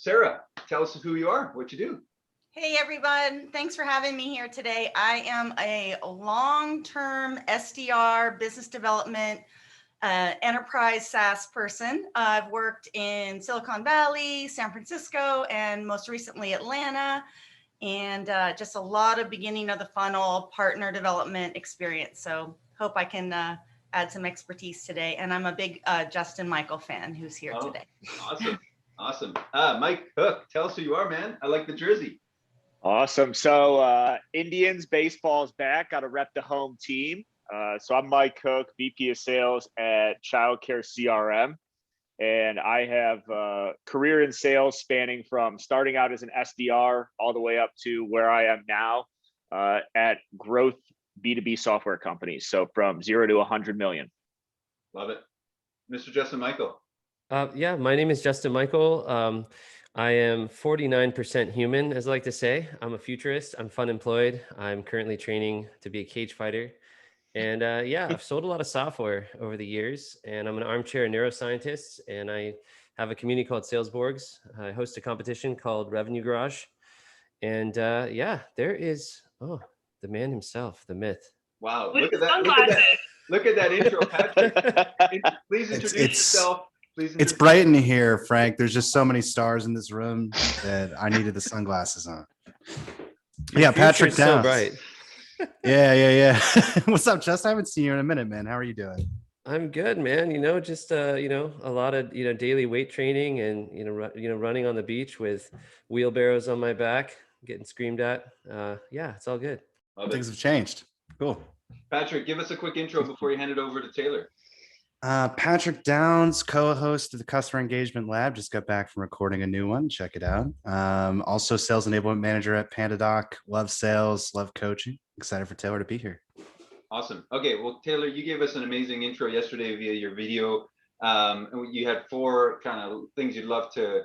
Sara, tell us who you are, what you do. Hey everyone, thanks for having me here today. I am a long-term SDR, business development, enterprise SaaS person. I've worked in Silicon Valley, San Francisco, and most recently Atlanta, and just a lot of beginning of the funnel partner development experience. So hope I can add some expertise today. And I'm a big Justin Michael fan who's here today. Awesome. Mike Hook, tell us who you are, man. I like the jersey. Awesome. So Indians baseball's back. Got to rep the home team. So I'm Mike Cook, VP of Sales at Childcare CRM, and I have a career in sales spanning from starting out as an SDR all the way up to where I am now at growth B2B software companies. So from 0 to 100 million. Love it. Mr. Justin Michael. Yeah, my name is Justin Michael. I am 49% human, as I like to say. I'm a futurist. I'm fun employed. I'm currently training to be a cage fighter. And yeah, I've sold a lot of software over the years, and I'm an armchair neuroscientist, and I have a community called Salesborgs. I host a competition called Revenue Garage. And yeah, there is, the man himself, the myth. Wow, look at that. Look at that intro, Patrick. Please introduce yourself. It's bright in here, Frank. There's just so many stars in this room that I needed the sunglasses on. Yeah, Patrick Downs. So bright. Yeah. What's up, Justin? I haven't seen you in a minute, man. How are you doing? I'm good, man. Just a lot of daily weight training and running on the beach with wheelbarrows on my back, getting screamed at. Yeah, it's all good. Things have changed. Cool. Patrick, give us a quick intro before you hand it over to Taylor. Patrick Downs, co-host of the Customer Engagement Lab, just got back from recording a new one. Check it out. Also sales enablement manager at PandaDoc. Love sales, love coaching. Excited for Taylor to be here. Awesome. Okay, well, Taylor, you gave us an amazing intro yesterday via your video. And you had 4 kind of things you'd love to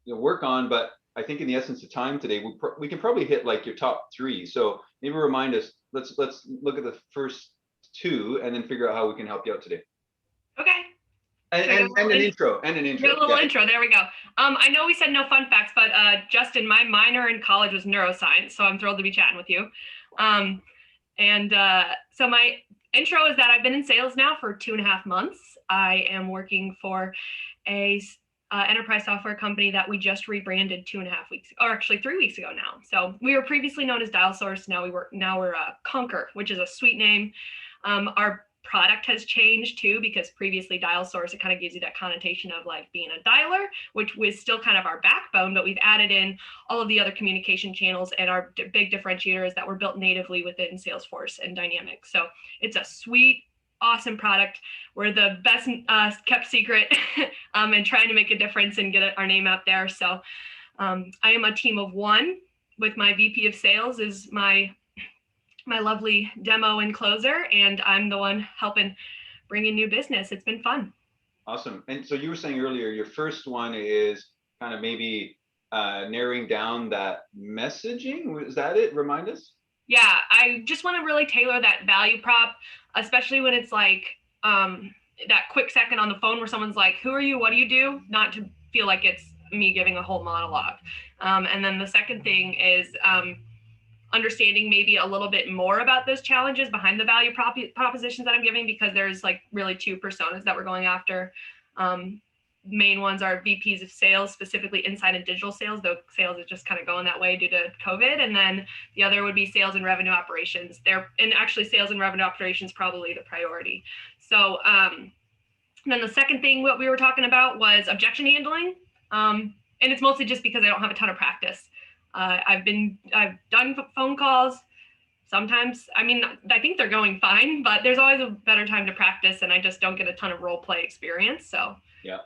work on, but I think in the essence of time today, we can probably hit like your top 3. So maybe remind us. Let's look at the first 2 and then figure out how we can help you out today. Okay. And an intro. A little intro. There we go. I know we said no fun facts, but Justin, my minor in college was neuroscience, so I'm thrilled to be chatting with you. So my intro is that I've been in sales now for 2.5 months. I am working for a enterprise software company that we just rebranded 2.5 weeks, or actually 3 weeks ago now. So we were previously known as DialSource. Now we're Conquer, which is a sweet name. Our product has changed too, because previously DialSource, it kind of gives you that connotation of like being a dialer, which was still kind of our backbone, but we've added in all of the other communication channels, and our big differentiator is that we're built natively within Salesforce and Dynamics. So it's a sweet, awesome product. We're the best kept secret and trying to make a difference and get our name out there. So I am a team of 1 with my VP of Sales is my lovely demo and closer, and I'm the one helping bring in new business. It's been fun. Awesome. And so you were saying earlier, your first one is kind of maybe narrowing down that messaging. Is that it? Remind us. Yeah, I just want to really tailor that value prop, especially when it's like that quick second on the phone where someone's like, who are you? What do you do? Not to feel like it's me giving a whole monologue. And then the second thing is understanding maybe a little bit more about those challenges behind the value propositions that I'm giving, because there's like really 2 personas that we're going after. Main ones are VPs of Sales, specifically inside and digital sales, though sales is just kind of going that way due to COVID. And then the other would be sales and revenue operations. And actually sales and revenue operations probably the priority. So then the second thing what we were talking about was objection handling. And it's mostly just because I don't have a ton of practice. I've done phone calls. Sometimes, I think they're going fine, but there's always a better time to practice, and I just don't get a ton of role play experience. So yeah,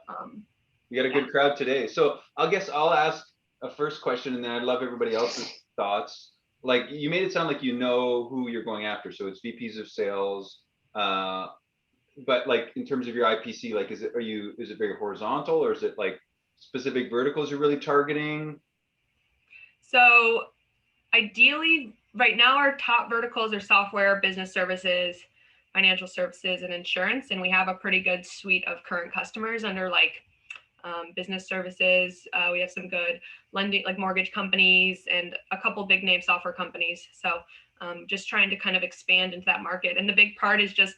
you got a good crowd today. So I'll ask a first question, and then I'd love everybody else's thoughts. Like, you made it sound like you know who you're going after, so it's VPs of Sales. But like in terms of your IPC, like is it very horizontal, or is it like specific verticals you're really targeting? So ideally, right now our top verticals are software, business services, financial services, and insurance. And we have a pretty good suite of current customers under like business services. We have some good lending, like mortgage companies, and a couple big name software companies. So just trying to kind of expand into that market. And the big part is just,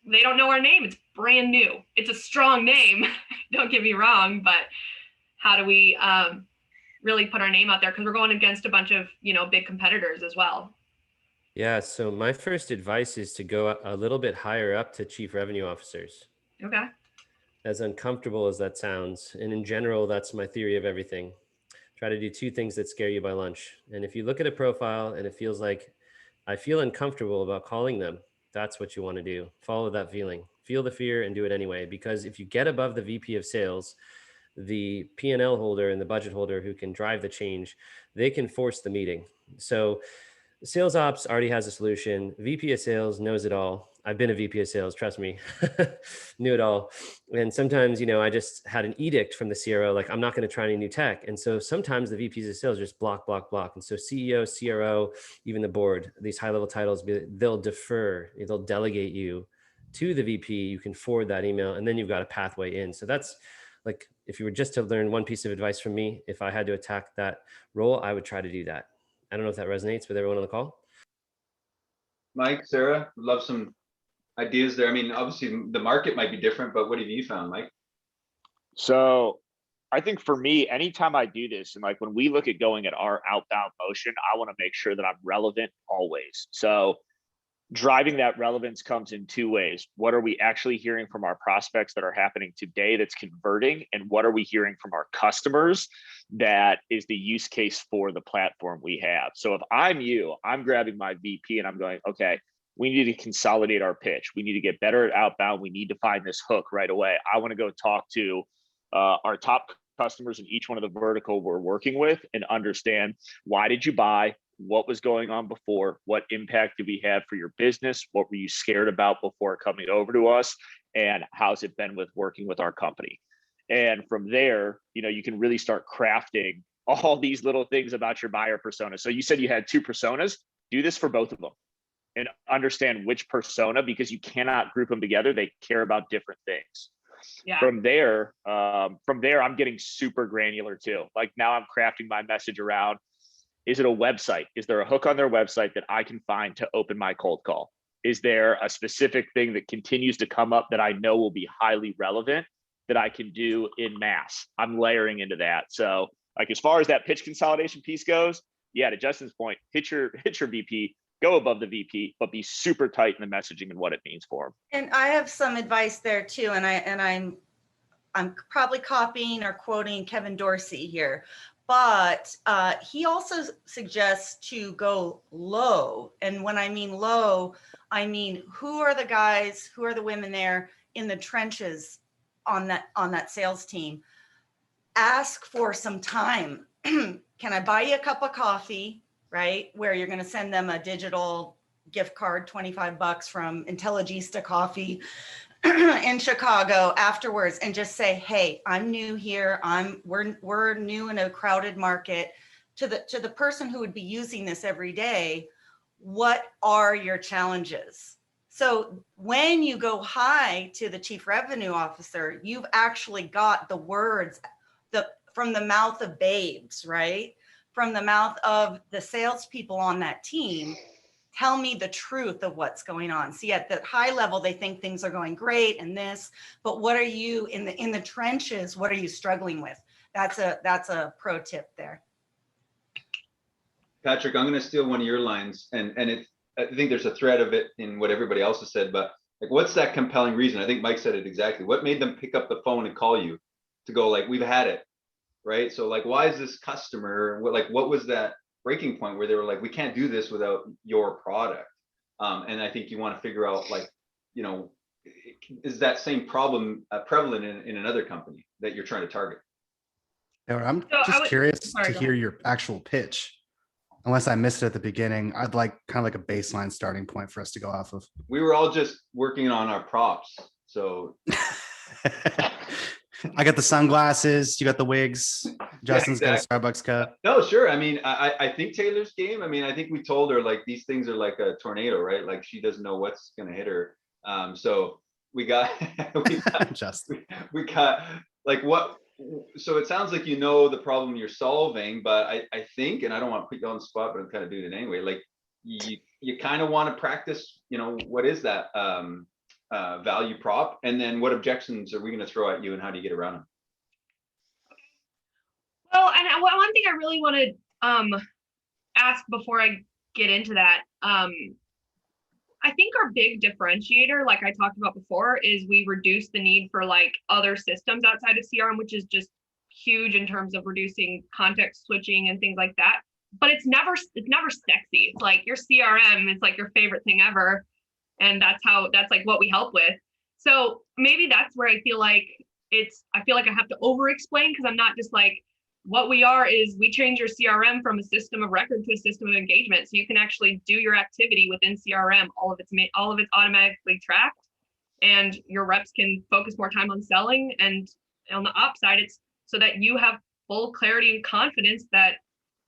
they don't know our name. It's brand new. It's a strong name. Don't get me wrong, but how do we really put our name out there? Because we're going against a bunch of, big competitors as well. Yeah. So my first advice is to go a little bit higher up to chief revenue officers. Okay. As uncomfortable as that sounds. And in general, that's my theory of everything. Try to do two things that scare you by lunch. And if you look at a profile and it feels like I feel uncomfortable about calling them, that's what you want to do. Follow that feeling. Feel the fear and do it anyway. Because if you get above the VP of sales, the P&L holder and the budget holder who can drive the change, they can force the meeting. So sales ops already has a solution. VP of sales knows it all. I've been a VP of sales, trust me, knew it all. And sometimes, I just had an edict from the CRO, like I'm not going to try any new tech. And so sometimes the VPs of sales just block. And so CEO, CRO, even the board, these high level titles, they'll defer, they'll delegate you to the VP. You can forward that email and then you've got a pathway in. So that's like, if you were just to learn one piece of advice from me, if I had to attack that role, I would try to do that. I don't know if that resonates with everyone on the call. Mike, Sarah, love some ideas there. I mean, obviously the market might be different, but what have you found, Mike? So I think for me, anytime I do this, and like when we look at going at our outbound motion, I want to make sure that I'm relevant always. So driving that relevance comes in two ways. What are we actually hearing from our prospects that are happening today that's converting? And what are we hearing from our customers that is the use case for the platform we have? So if I'm you, I'm grabbing my VP and I'm going, okay, we need to consolidate our pitch. We need to get better at outbound. We need to find this hook right away. I want to go talk to our top customers in each one of the vertical we're working with and understand, why did you buy? What was going on before? What impact did we have for your business? What were you scared about before coming over to us? And how's it been with working with our company? And from there, you can really start crafting all these little things about your buyer persona. So you said you had two personas. Do this for both of them and understand which persona, because you cannot group them together. They care about different things. Yeah. From there, I'm getting super granular too. Like now I'm crafting my message around, is it a website? Is there a hook on their website that I can find to open my cold call? Is there a specific thing that continues to come up that I know will be highly relevant that I can do in mass? I'm layering into that. So like, as far as that pitch consolidation piece goes, yeah, to Justin's point, hit your VP, go above the VP, but be super tight in the messaging and what it means for them. And I have some advice there too. And I'm probably copying or quoting Kevin Dorsey here, but he also suggests to go low. And when I mean low, I mean, who are the guys, who are the women there in the trenches on that sales team? Ask for some time. Can I buy you a cup of coffee, right? Where you're going to send them a digital gift card, $25 from Intelligista Coffee in Chicago afterwards, and just say, hey, I'm new here. We're new in a crowded market. To the person who would be using this every day, what are your challenges? So when you go high to the chief revenue officer, you've actually got the words from the mouth of babes, right? From the mouth of the salespeople on that team. Tell me the truth of what's going on. See, at the high level, they think things are going great and this, but what are you in the trenches? What are you struggling with? That's a pro tip there. Patrick, I'm going to steal one of your lines, and I think there's a thread of it in what everybody else has said, but like, what's that compelling reason? I think Mike said it exactly. What made them pick up the phone and call you to go like, we've had it, right? So like, why is this customer, what was that breaking point where they were like, we can't do this without your product? And I think you want to figure out, like, is that same problem prevalent in another company that you're trying to target? I'm just curious to hear your actual pitch. Unless I missed it at the beginning, I'd like kind of like a baseline starting point for us to go off of. We were all just working on our props. So I got the sunglasses, you got the wigs, Justin's got a Starbucks cup. No, sure. I mean, I think Taylor's game. I mean, I think we told her like these things are like a tornado, right? Like she doesn't know what's gonna hit her. So we got Justin. we got like so it sounds like you know the problem you're solving, but I think, and I don't want to put you on the spot, but I'm kind of doing it anyway. Like you kind of want to practice, what is that value prop, and then what objections are we going to throw at you, and how do you get around them? Well, and one thing I really want to ask before I get into that, I think our big differentiator, like I talked about before, is we reduce the need for like other systems outside of CRM, which is just huge in terms of reducing context switching and things like that. But it's never sexy. It's like your CRM, it's like your favorite thing ever. And that's like what we help with. So maybe that's where I feel like I have to over explain, because I'm not just like, what we are is we change your CRM from a system of record to a system of engagement. So you can actually do your activity within CRM, all of it's automatically tracked, and your reps can focus more time on selling. And on the ops side, it's so that you have full clarity and confidence that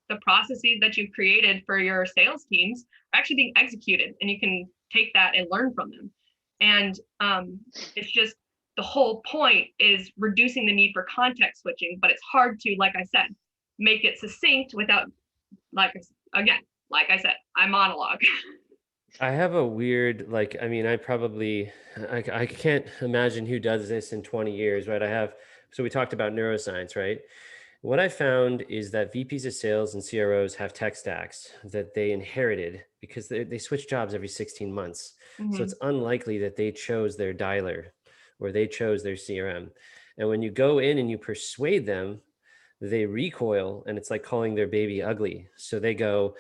the processes that you've created for your sales teams are actually being executed, and you can take that and learn from them. And it's just, the whole point is reducing the need for context switching, but it's hard to, like I said, make it succinct without, like I said, I monologue. I have a weird, I can't imagine who does this in 20 years, right? So we talked about neuroscience, right? What I found is that VPs of sales and CROs have tech stacks that they inherited because they switch jobs every 16 months. So it's unlikely that they chose their dialer or they chose their CRM. And when you go in and you persuade them, they recoil, and it's like calling their baby ugly. So they go,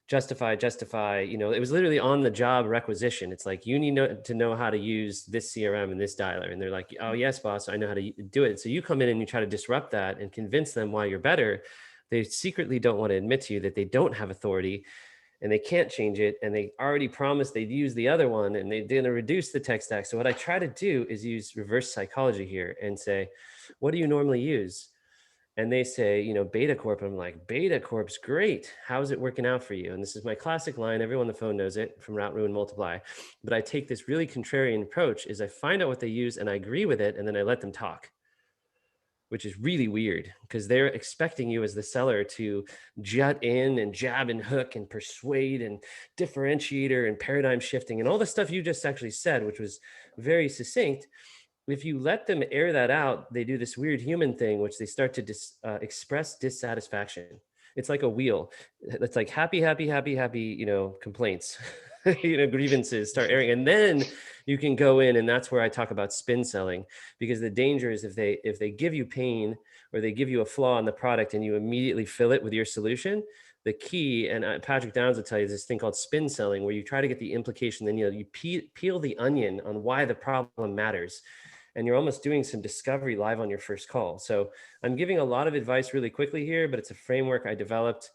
justify. It was literally on the job requisition. It's like, you need to know how to use this CRM and this dialer. And they're like, oh yes, boss, I know how to do it. So you come in and you try to disrupt that and convince them why you're better. They secretly don't want to admit to you that they don't have authority and they can't change it. And they already promised they'd use the other one, and they're going to reduce the tech stack. So what I try to do is use reverse psychology here and say, what do you normally use? And they say, Beta Corp. I'm like, Beta Corp's great. How's it working out for you? And this is my classic line. Everyone on the phone knows it from Route, Ruin, Multiply. But I take this really contrarian approach, is I find out what they use and I agree with it, and then I let them talk, which is really weird because they're expecting you as the seller to jut in and jab and hook and persuade and differentiator and paradigm shifting and all the stuff you just actually said, which was very succinct. If you let them air that out, they do this weird human thing, which they start to express dissatisfaction. It's like a wheel. It's like happy, complaints, grievances start airing. And then you can go in, and that's where I talk about spin selling, because the danger is if they give you pain or they give you a flaw in the product and you immediately fill it with your solution, the key, and Patrick Downs will tell you, this thing called spin selling, where you try to get the implication, then you peel the onion on why the problem matters. And you're almost doing some discovery live on your first call. So I'm giving a lot of advice really quickly here, but it's a framework I developed.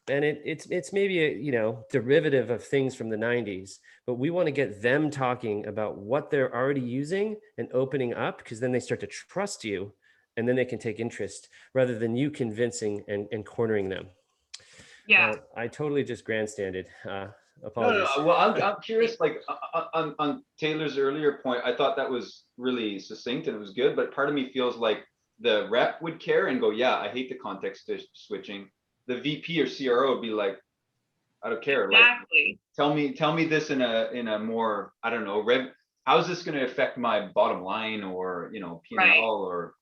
And it's maybe a derivative of things from the 90s, but we want to get them talking about what they're already using and opening up, because then they start to trust you, and then they can take interest rather than you convincing and cornering them. Yeah. I totally just grandstanded. Apologies. No. Well, I'm curious, like on Taylor's earlier point, I thought that was really succinct and it was good, but part of me feels like the rep would care and go, yeah, I hate the context switching. The VP or CRO would be like, I don't care. Exactly. Like, tell me this in a more, I don't know, how is this going to affect my bottom line or, P&L right. or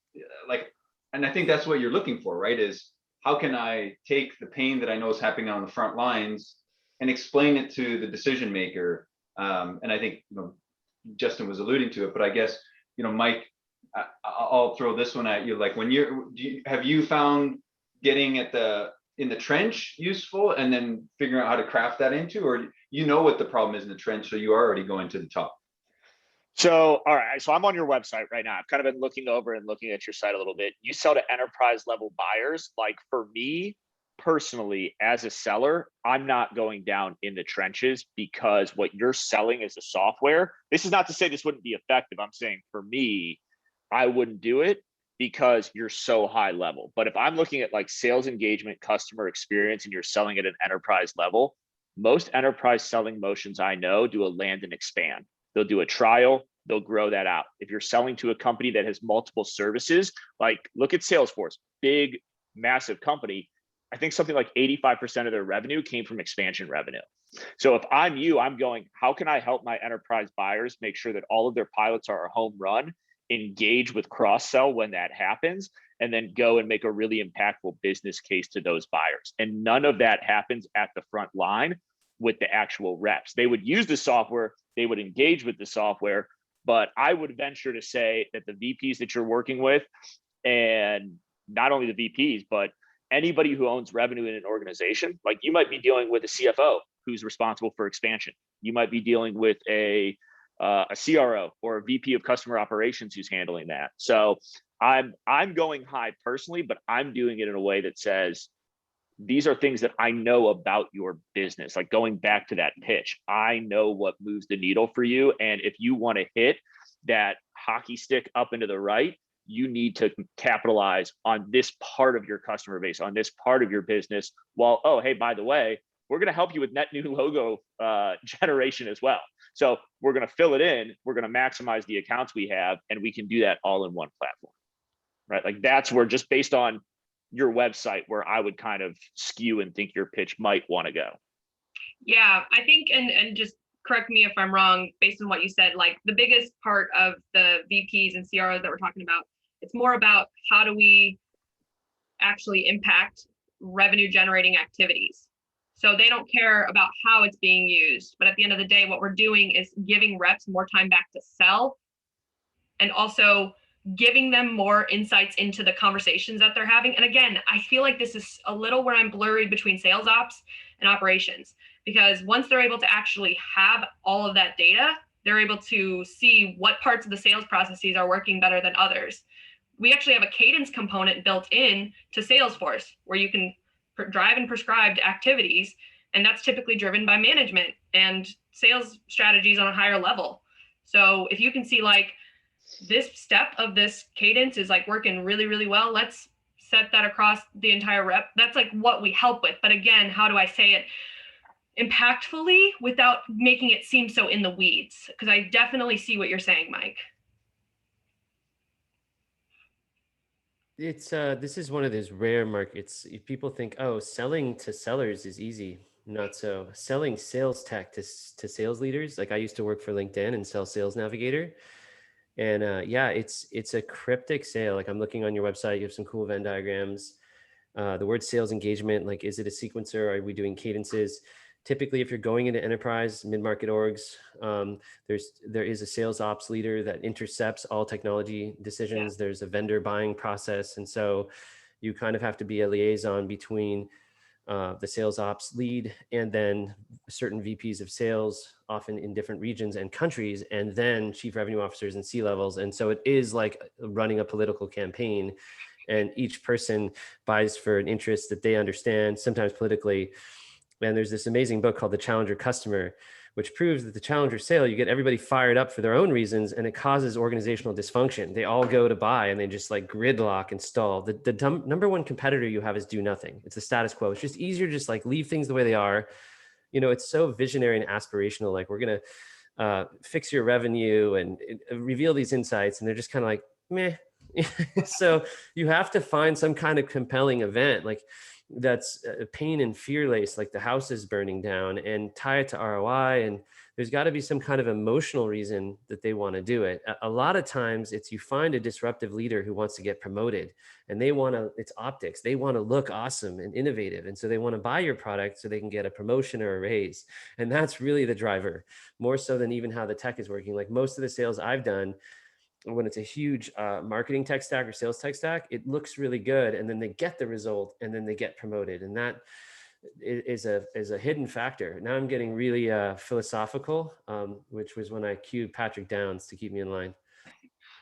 like, and I think that's what you're looking for, right? Is how can I take the pain that I know is happening on the front lines and explain it to the decision maker. And I think Justin was alluding to it, but I guess Mike, I'll throw this one at you. Like, when have you found getting in the trench useful, and then figuring out how to craft that into, or what the problem is in the trench, so you are already going to the top? So, all right. So I'm on your website right now. I've kind of been looking over and looking at your site a little bit. You sell to enterprise level buyers. Like, for me personally, as a seller, I'm not going down in the trenches, because what you're selling is a software. This is not to say this wouldn't be effective. I'm saying for me, I wouldn't do it because you're so high level. But if I'm looking at like sales engagement, customer experience, and you're selling at an enterprise level, most enterprise selling motions I know do a land and expand. They'll do a trial, they'll grow that out. If you're selling to a company that has multiple services, like look at Salesforce, big, massive company. I think something like 85% of their revenue came from expansion revenue. So if I'm you, I'm going, how can I help my enterprise buyers make sure that all of their pilots are a home run, engage with cross-sell when that happens, and then go and make a really impactful business case to those buyers. And none of that happens at the front line with the actual reps. They would use the software, they would engage with the software, but I would venture to say that the VPs that you're working with, and not only the VPs, but anybody who owns revenue in an organization, like you might be dealing with a CFO who's responsible for expansion. You might be dealing with a CRO or a VP of customer operations who's handling that. So I'm going high personally, but I'm doing it in a way that says, these are things that I know about your business. Like going back to that pitch, I know what moves the needle for you. And if you want to hit that hockey stick up into the right, you need to capitalize on this part of your customer base, on this part of your business. While, oh, hey, by the way, we're going to help you with net new logo generation as well. So we're going to fill it in. We're going to maximize the accounts we have, and we can do that all in one platform, right? Like that's where, just based on your website, where I would kind of skew and think your pitch might want to go. Yeah, I think, and just correct me if I'm wrong, based on what you said, like the biggest part of the VPs and CROs that we're talking about, it's more about how do we actually impact revenue generating activities. So they don't care about how it's being used, but at the end of the day, what we're doing is giving reps more time back to sell, and also giving them more insights into the conversations that they're having. And again, I feel like this is a little where I'm blurry between sales ops and operations, because once they're able to actually have all of that data, they're able to see what parts of the sales processes are working better than others. We actually have a cadence component built in to Salesforce where you can drive and prescribed activities, and that's typically driven by management and sales strategies on a higher level. So if you can see like this step of this cadence is like working really, really well, let's set that across the entire rep. That's like what we help with. But again, how do I say it impactfully without making it seem so in the weeds? Because I definitely see what you're saying, Mike. It's this is one of those rare markets. People think, oh, selling to sellers is easy. Not so. Selling sales tech to sales leaders. Like I used to work for LinkedIn and sell Sales Navigator. And yeah, it's a cryptic sale. Like I'm looking on your website, you have some cool Venn diagrams. The word sales engagement, like, is it a sequencer? Are we doing cadences? Typically, if you're going into enterprise, mid-market orgs, there is a sales ops leader that intercepts all technology decisions. Yeah. There's a vendor buying process. And so you kind of have to be a liaison between the sales ops lead and then certain VPs of sales, often in different regions and countries, and then chief revenue officers and C-levels. And so it is like running a political campaign, and each person buys for an interest that they understand, sometimes politically. And there's this amazing book called The Challenger Customer, which proves that the challenger sale, you get everybody fired up for their own reasons, and it causes organizational dysfunction. They all go to buy and they just like gridlock and stall. The number one competitor you have is do nothing. It's the status quo. It's just easier to just like leave things the way they are. You know, it's so visionary and aspirational. Like we're going to fix your revenue and reveal these insights. And they're just kind of like, meh. So you have to find some kind of compelling event, like that's pain and fear laced, like the house is burning down, and tie it to ROI. And there's got to be some kind of emotional reason that they want to do it. A lot of times it's you find a disruptive leader who wants to get promoted, and they want to, it's optics. They want to look awesome and innovative. And so they want to buy your product so they can get a promotion or a raise. And that's really the driver, more so than even how the tech is working. Like most of the sales I've done, when it's a huge marketing tech stack or sales tech stack, it looks really good. And then they get the result and then they get promoted. And that is a hidden factor. Now I'm getting really philosophical, which was when I cued Patrick Downs to keep me in line.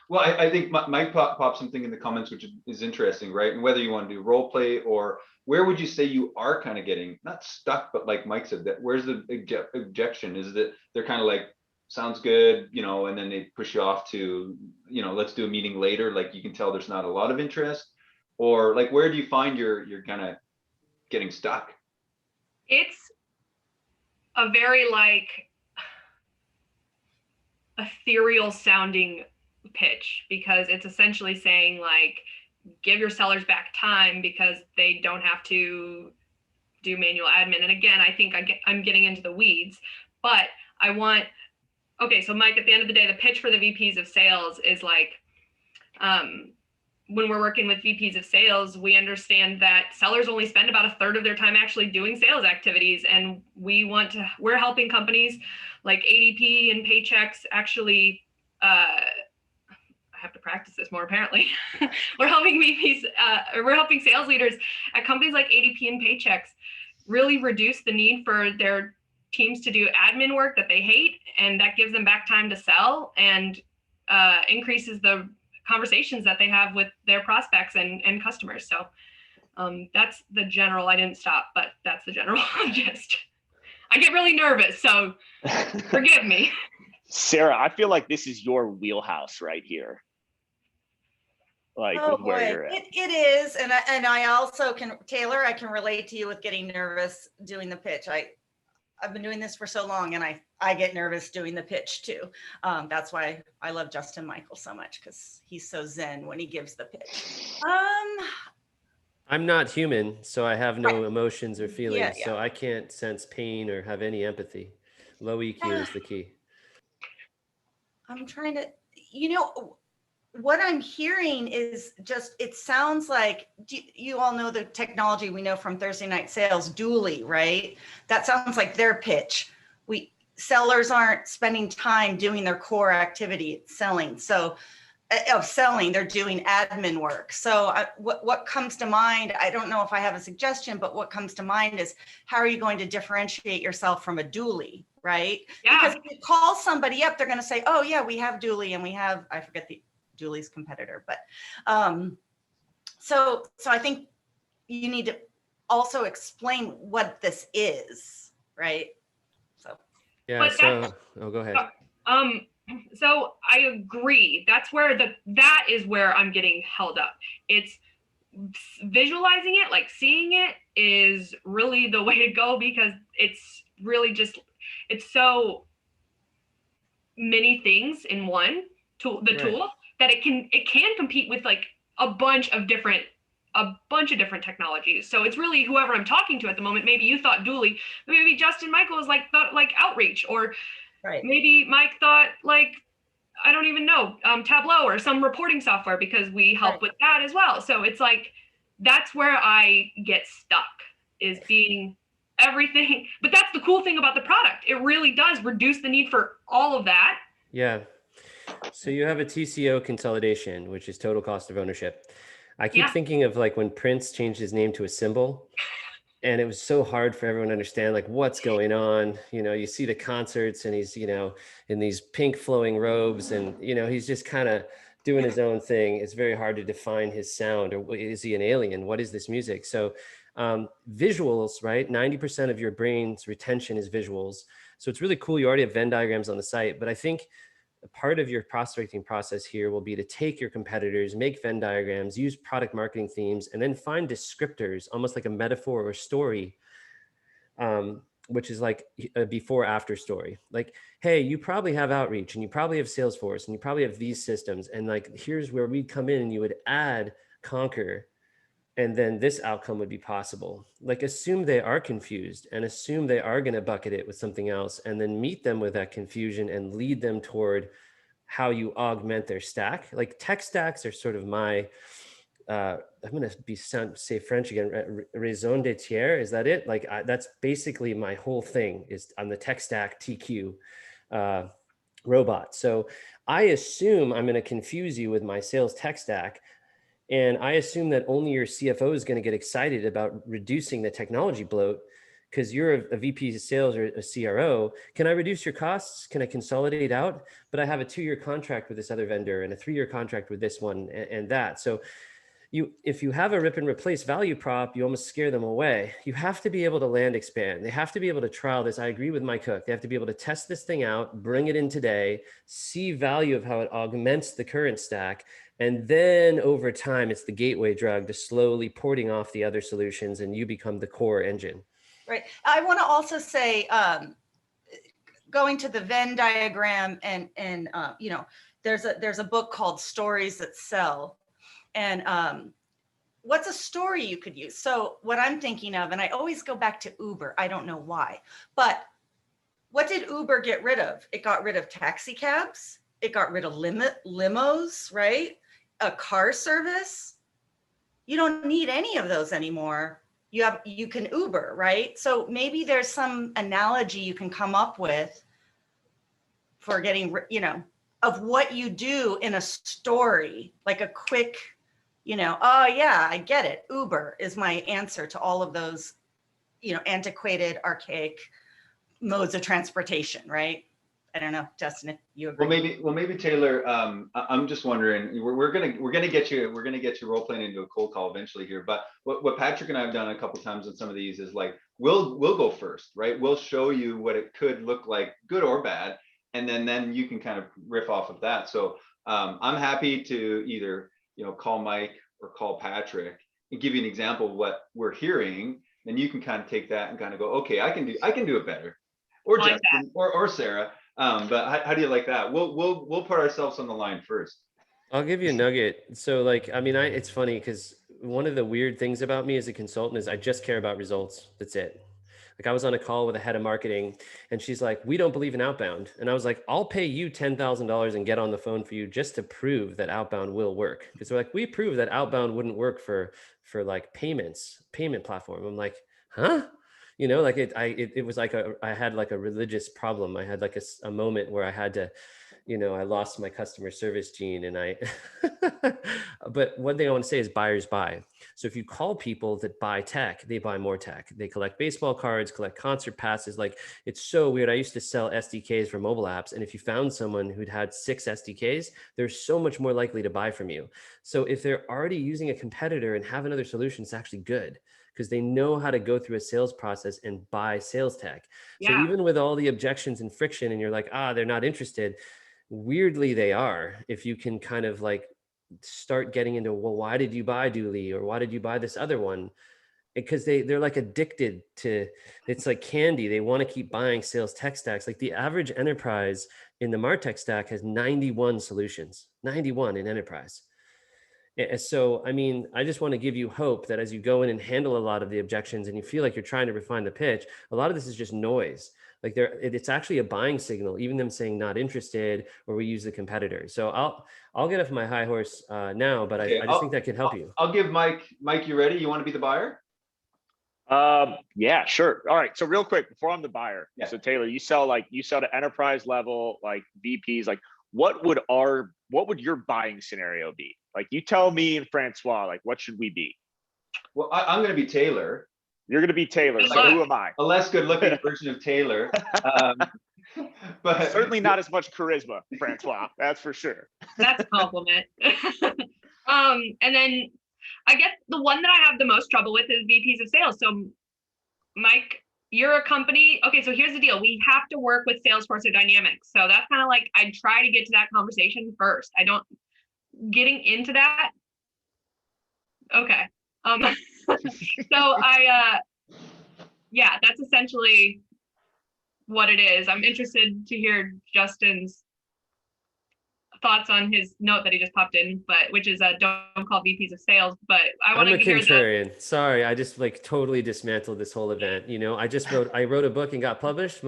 Well, I think Mike popped something in the comments, which is interesting, right? And whether you want to do role play, or where would you say you are kind of getting, not stuck, but like Mike said, that where's the objection? Is that they're kind of like, sounds good, you know, and then they push you off to, you know, let's do a meeting later. Like you can tell there's not a lot of interest, or like, where do you find you're kind of getting stuck? It's a very like, ethereal sounding pitch, because it's essentially saying like, give your sellers back time because they don't have to do manual admin. And again, I think I'm getting into the weeds, but I want, okay, so Mike, at the end of the day, the pitch for the VPs of sales is like, when we're working with VPs of sales, we understand that sellers only spend about a third of their time actually doing sales activities. And we're helping companies like ADP and Paychex actually, I have to practice this more apparently. We're helping we're helping sales leaders at companies like ADP and Paychex really reduce the need for their teams to do admin work that they hate, and that gives them back time to sell and increases the conversations that they have with their prospects and customers. So that's the general, I didn't stop, but that's the general gist. I get really nervous, so forgive me. Sarah, I feel like this is your wheelhouse right here. Like Oh with where boy, you're at. it is, and I also can, Taylor, I can relate to you with getting nervous doing the pitch. I've been doing this for so long, and I get nervous doing the pitch too. That's why I love Justin Michael so much, because he's so zen when he gives the pitch. I'm not human, so I have no emotions or feelings, Yeah. so I can't sense pain or have any empathy. Low EQ is the key. I'm trying to, what I'm hearing is just, it sounds like, you all know the technology we know from Thursday Night Sales, Dooley, right? That sounds like their pitch. Sellers aren't spending time doing their core activity, selling. So they're doing admin work. So what comes to mind, I don't know if I have a suggestion, but what comes to mind is, how are you going to differentiate yourself from a Dooley, right? Yeah. Because if you call somebody up, they're going to say, oh yeah, we have Dooley, and we have, I forget the Dooley's competitor, but so I think you need to also explain what this is, right? So Yeah, so go ahead. So I agree. That is where I'm getting held up. It's visualizing it, like seeing it is really the way to go, because it's really just, it's so many things in one tool, tool, that it can compete with like a bunch of different technologies. So it's really whoever I'm talking to at the moment. Maybe you thought Dooley, maybe Justin Michael thought like Outreach, or maybe Mike thought like, I don't even know, Tableau or some reporting software, because we help with that as well. So it's like, that's where I get stuck, is being everything. But that's the cool thing about the product. It really does reduce the need for all of that. Yeah. So you have a TCO consolidation, which is total cost of ownership. I keep thinking of like when Prince changed his name to a symbol, and it was so hard for everyone to understand like what's going on. You see the concerts, and he's, in these pink flowing robes, and, he's just kind of doing his own thing. It's very hard to define his sound, or is he an alien? What is this music? So visuals, right? 90% of your brain's retention is visuals. So it's really cool. You already have Venn diagrams on the site, but I think part of your prospecting process here will be to take your competitors, make Venn diagrams, use product marketing themes, and then find descriptors, almost like a metaphor or story, which is like a before after story. Like, hey, you probably have Outreach, and you probably have Salesforce, and you probably have these systems. And like, here's where we'd come in and you would add Conquer, and then this outcome would be possible. Like, assume they are confused, and assume they are going to bucket it with something else, and then meet them with that confusion and lead them toward how you augment their stack. Like, tech stacks are sort of my, I'm going to say French again, raison d'etre. Is that it? Like, that's basically my whole thing, is on the tech stack TQ robot. So I assume I'm going to confuse you with my sales tech stack. And I assume that only your CFO is going to get excited about reducing the technology bloat, because you're a VP of sales or a CRO. Can I reduce your costs? Can I consolidate out? But I have a 2-year contract with this other vendor and a 3-year contract with this one and that. So if you have a rip and replace value prop, you almost scare them away. You have to be able to land expand. They have to be able to trial this. I agree with Mike Cook. They have to be able to test this thing out, bring it in today, see value of how it augments the current stack. And then over time, it's the gateway drug to slowly porting off the other solutions, and you become the core engine. Right. I want to also say, going to the Venn diagram and you know, there's a book called Stories That Sell. And what's a story you could use? So what I'm thinking of, and I always go back to Uber, I don't know why, but what did Uber get rid of? It got rid of taxi cabs. It got rid of limos, right? A car service. You don't need any of those anymore. You can Uber, right? So maybe there's some analogy you can come up with for getting, you know, of what you do in a story, like a quick, you know, oh yeah, I get it. Uber is my answer to all of those, you know, antiquated, archaic modes of transportation, right? I don't know, Justin, if you agree. Well, maybe Taylor. I'm just wondering. We're gonna get you role playing into a cold call eventually here. But what Patrick and I have done a couple times on some of these is like we'll go first, right? We'll show you what it could look like, good or bad, and then you can kind of riff off of that. So I'm happy to either call Mike or call Patrick and give you an example of what we're hearing. Then you can kind of take that and kind of go, okay, I can do it better, or like Justin or Sarah. But how do you like that? We'll put ourselves on the line first. I'll give you a nugget. So like, I mean, it's funny because one of the weird things about me as a consultant is I just care about results. That's it. Like I was on a call with a head of marketing and she's like, we don't believe in outbound. And I was like, I'll pay you $10,000 and get on the phone for you just to prove that outbound will work. Because they're like, we proved that outbound wouldn't work for like payment platform. I'm like, huh? You know, like it was like I had like a religious problem. I had like a moment where I had to, I lost my customer service gene and but one thing I want to say is buyers buy. So if you call people that buy tech, they buy more tech. They collect baseball cards, collect concert passes. Like it's so weird. I used to sell SDKs for mobile apps. And if you found someone who'd had 6 SDKs, they're so much more likely to buy from you. So if they're already using a competitor and have another solution, it's actually good, because they know how to go through a sales process and buy sales tech. Yeah. So even with all the objections and friction and you're like, they're not interested, weirdly they are, if you can kind of like start getting into, well, why did you buy Dooley, or why did you buy this other one? Because they're like addicted to, it's like candy. They want to keep buying sales tech stacks. Like the average enterprise in the MarTech stack has 91 solutions, 91 in enterprise. So, I mean, I just want to give you hope that as you go in and handle a lot of the objections and you feel like you're trying to refine the pitch, a lot of this is just noise. Like it's actually a buying signal, even them saying not interested, or we use the competitor. So I'll get off my high horse now, but okay, I just think that can help you. I'll give Mike, you ready? You want to be the buyer? Yeah, sure. All right. So real quick, before I'm the buyer. Yeah. So Taylor, you sell to enterprise level, like VPs, like what would your buying scenario be? Like you tell me and Francois, like what should we be? Well, I'm going to be Taylor. You're going to be Taylor. So who am I? A less good looking version of Taylor. But certainly not as much charisma, Francois. That's for sure. That's a compliment. And then I guess the one that I have the most trouble with is VPs of sales. So Mike, you're a company. Okay, so here's the deal. We have to work with Salesforce or Dynamics. So that's kind of like, I try to get to that conversation first. Getting into that. Okay. So yeah, that's essentially what it is. I'm interested to hear Justin's thoughts on his note that he just popped in, which is don't call VPs of sales. But I want to hear contrarian. Sorry, I just like totally dismantled this whole event. I wrote a book and got published.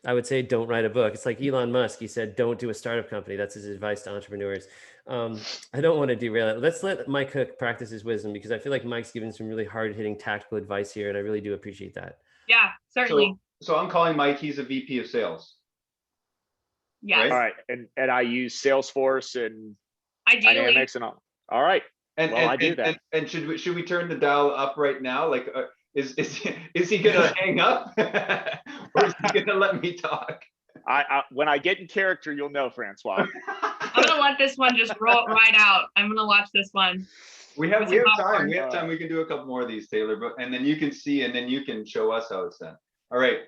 I would say don't write a book. It's like Elon Musk. He said don't do a startup company. That's his advice to entrepreneurs. I don't want to derail it. Let's let Mike Cook practice his wisdom, because I feel like Mike's given some really hard hitting tactical advice here, and I really do appreciate that. Yeah, certainly. So I'm calling Mike. He's a VP of sales. Yes. Right? All right. And I use Salesforce and Ideally. Dynamics and all right. I do that. And should we turn the dial up right now? Like, is he gonna hang up, or is he gonna let me talk? When I get in character, you'll know, Francois. I'm gonna let this one just roll right out. I'm gonna watch this one. We have time. We have time. We can do a couple more of these, Taylor. And then you can see, and then you can show us how it's done. All right.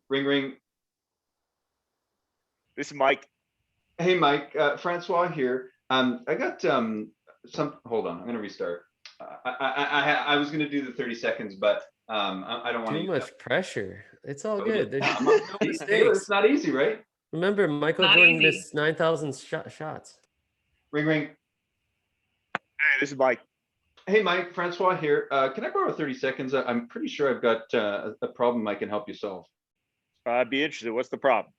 Ring ring. This is Mike. Hey, Mike. Francois here. I got hold on. I'm gonna restart. I was gonna do the 30 seconds, but I don't want to Too use much pressure. It's all that. good. There's I'm no not- Taylor, it's mistakes. not easy, right? Remember, Michael Not Jordan easy. missed 9,000 shots. Ring, ring. Hey, this is Mike. Hey, Mike, Francois here. Can I borrow 30 seconds? I'm pretty sure I've got a problem I can help you solve. I'd be interested. What's the problem?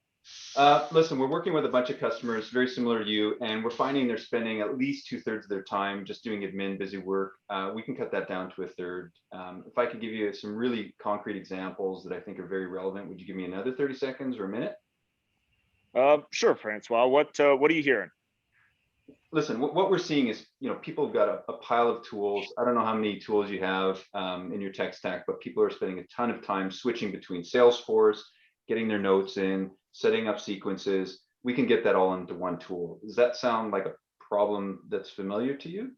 Listen, we're working with a bunch of customers very similar to you, and we're finding they're spending at least 2/3 of their time just doing admin, busy work. We can cut that down to 1/3. If I could give you some really concrete examples that I think are very relevant, would you give me another 30 seconds or a minute? Sure, Francois. What are you hearing? Listen, what we're seeing is, people have got a pile of tools. I don't know how many tools you have in your tech stack, but people are spending a ton of time switching between Salesforce, getting their notes in, setting up sequences. We can get that all into one tool. Does that sound like a problem that's familiar to you?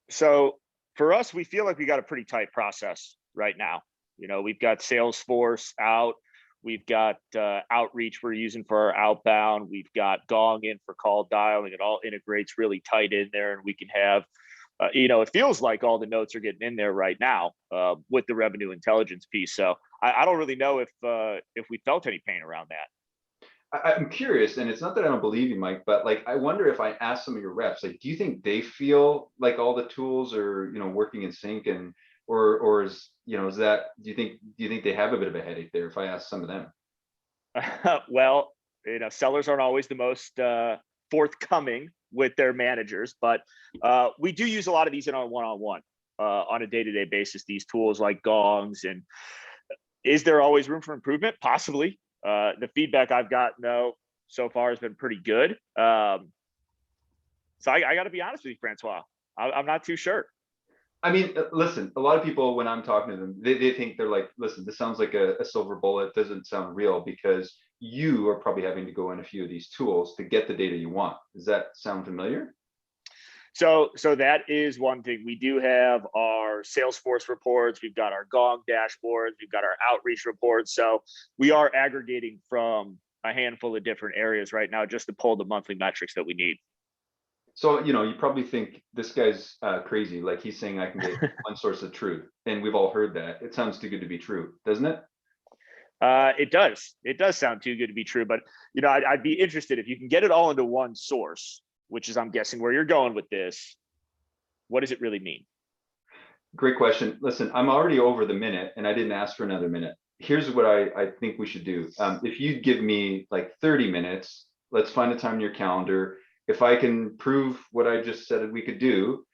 So for us, we feel like we got a pretty tight process right now. We've got Salesforce out. We've got outreach we're using for our outbound. We've got Gong in for call dialing. It all integrates really tight in there, and we can have, it feels like all the notes are getting in there right now with the revenue intelligence piece. So I don't really know if we felt any pain around that. I'm curious, and it's not that I don't believe you, Mike, but like, I wonder if I ask some of your reps, like, do you think they feel like all the tools are, working in sync, and or is, is that, do you think they have a bit of a headache there if I ask some of them? Well, sellers aren't always the most forthcoming with their managers, but we do use a lot of these in our one-on-one on a day-to-day basis, these tools like Gongs. And is there always room for improvement? Possibly. The feedback I've gotten, though, so far has been pretty good. So I got to be honest with you, Francois. I'm not too sure. I mean, listen, a lot of people, when I'm talking to them, they think, they're like, listen, this sounds like a silver bullet, doesn't sound real, because you are probably having to go in a few of these tools to get the data you want. Does that sound familiar? So that is one thing. We do have our Salesforce reports. We've got our Gong dashboards. We've got our outreach reports. So we are aggregating from a handful of different areas right now just to pull the monthly metrics that we need. So, you probably think this guy's crazy. Like, he's saying I can get one source of truth, and we've all heard that. It sounds too good to be true, doesn't it? It does. It does sound too good to be true. But, I'd be interested if you can get it all into one source, which is, I'm guessing, where you're going with this. What does it really mean? Great question. Listen, I'm already over the minute, and I didn't ask for another minute. Here's what I think we should do. If you give me like 30 minutes, let's find a time in your calendar. If I can prove what I just said we could do,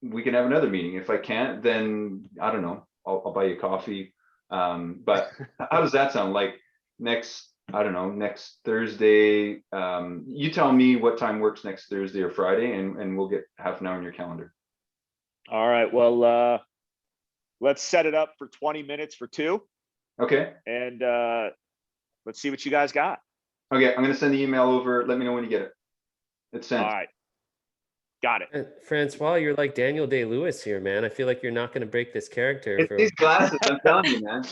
we can have another meeting. If I can't, then I don't know, I'll buy you coffee. But how does that sound? Like next Thursday, you tell me what time works next Thursday or Friday, and we'll get half an hour in your calendar. All right. Well, let's set it up for 20 minutes for 2. Okay. And let's see what you guys got. Okay. I'm going to send the email over. Let me know when you get it. It's sent. All right. Got it. Francois, you're like Daniel Day-Lewis here, man. I feel like you're not going to break this character. It's these glasses, I'm telling you, man.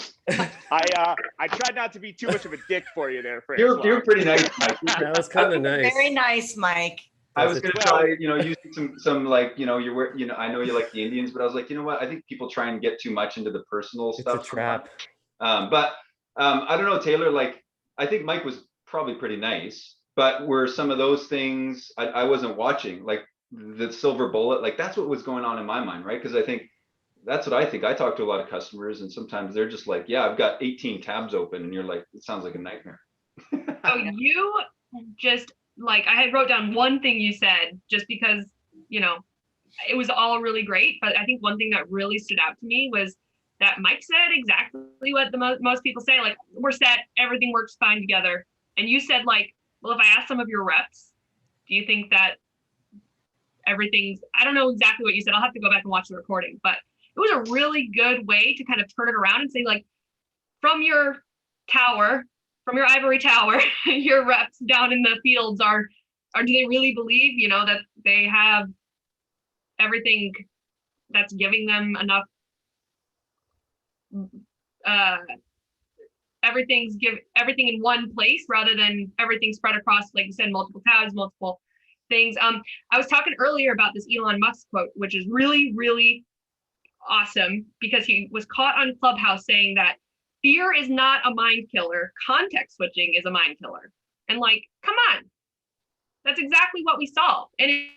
I tried not to be too much of a dick for you there, Francois. You're pretty nice, Mike. That was kind of nice. Very nice, Mike. I was going to try, using some like, I know you like the Indians, but I was like, you know what? I think people try and get too much into the personal stuff. It's a trap. But I don't know, Taylor, like, I think Mike was probably pretty nice, but were some of those things I wasn't watching, like the silver bullet, like that's what was going on in my mind, right? Because I think that's what I think. I talk to a lot of customers, and sometimes they're just like, yeah, I've got 18 tabs open, and you're like, it sounds like a nightmare. Oh, you just like, I had wrote down one thing you said just because, it was all really great. But I think one thing that really stood out to me was that Mike said exactly what the most people say, like, we're set, everything works fine together. And you said, like, well, if I ask some of your reps, do you think that everything's, I don't know exactly what you said. I'll have to go back and watch the recording, but it was a really good way to kind of turn it around and say, like, from your ivory tower, your reps down in the fields do they really believe, that they have everything that's giving them enough, everything in one place rather than everything spread across, like you said, multiple tabs, multiple things. I was talking earlier about this Elon Musk quote, which is really, really awesome because he was caught on Clubhouse saying that fear is not a mind killer, context switching is a mind killer. And like, come on, that's exactly what we saw. And it's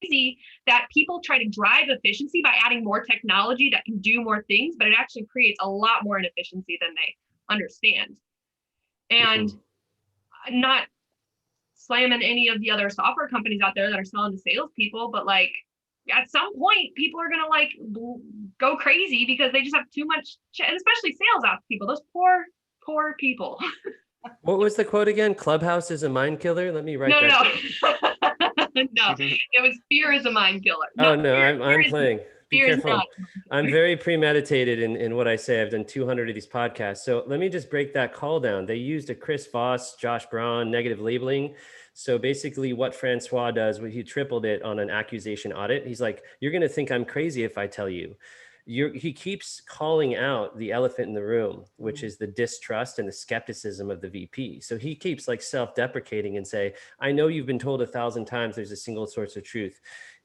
easy that people try to drive efficiency by adding more technology that can do more things, but it actually creates a lot more inefficiency than they understand. And not slamming any of the other software companies out there that are selling to salespeople, but like at some point, people are gonna like go crazy because they just have too much, and especially sales ops people. Those poor people. What was the quote again? Clubhouse is a mind killer. Let me write that down. No, it was fear is a mind killer. No, I'm playing. Be careful. Not. I'm very premeditated in what I say. I've done 200 of these podcasts. So let me just break that call down. They used a Chris Voss, Josh Braun, negative labeling. So basically what Francois does, he tripled it on an accusation audit. He's like, you're going to think I'm crazy if I tell you. He keeps calling out the elephant in the room, which is the distrust and the skepticism of the VP. So he keeps like self-deprecating and say, I know you've been told 1,000 times there's a single source of truth.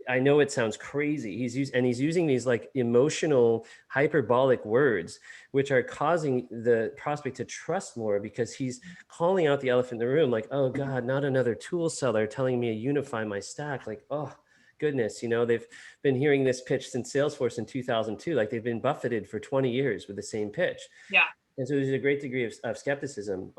I know it sounds crazy. He's using these like emotional hyperbolic words, which are causing the prospect to trust more because he's calling out the elephant in the room. Like, oh God, not another tool seller telling me to unify my stack. Like, oh goodness, they've been hearing this pitch since Salesforce in 2002. Like they've been buffeted for 20 years with the same pitch. Yeah. And so there's a great degree of skepticism.